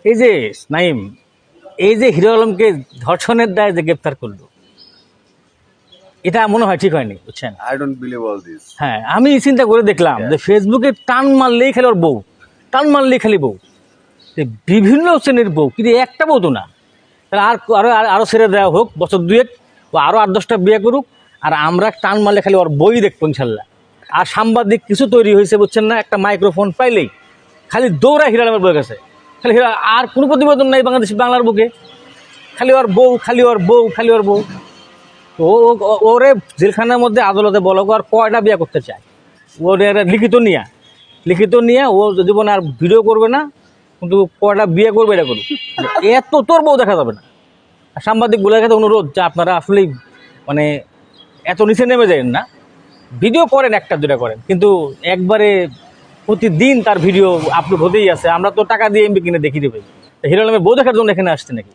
এই যে নাইম, এই যে হিরো আলমকে ধর্ষণের দায়ে যে গ্রেপ্তার করলো, এটা মনে হয় ঠিক হয়নি, বুঝছেন? I don't believe all this. হ্যাঁ, আমি চিন্তা করে দেখলাম যে ফেসবুকে টান মারলেই খালি ওর বউ, টান মারলেই খালি বউ, বিভিন্ন শ্রেণীর বউ, কিন্তু একটা বউ তো না। তাহলে আরো আরো ছেড়ে দেওয়া হোক, বছর দুয়েক বা আরো 8-10টা বিয়ে করুক, আর আমরা টান মারলে খালি ওর বই দেখবো ইনশাল্লাহ। আর সাংবাদিক কিছু তৈরি হয়েছে, বুঝছেন না, একটা মাইক্রোফোন পাইলেই খালি দৌড়া হিরো আলমের বই কাছে, খালি আর কোনো প্রতিবেদন নাই বাংলার বুকে, খালি ওর বউ, খালি ওর বউ, খালি ওর বউ। তো ওরে জেলখানার মধ্যে আদালতে বলো আর কয়টা বিয়ে করতে চায়, ওর লিখিত নিয়ে ও জীবনে আর ভিডিও করবে না, কিন্তু কয়টা বিয়ে করবে এটা করুক, এত তোর বউ দেখা যাবে না। আর সাংবাদিক বলে গেছে অনুরোধ যে আপনারা আসলেই মানে এত নিচে নেমে যায় না, ভিডিও করেন, একটা দুটা করেন, কিন্তু একবারে প্রতিদিন তার ভিডিও আপলোড হতেই আছে। আমরা তো টাকা দিয়ে এমবি কিনে দেখি দেবে, হিরো আলমের বউ দেখার জন্য এখানে আসছে নাকি?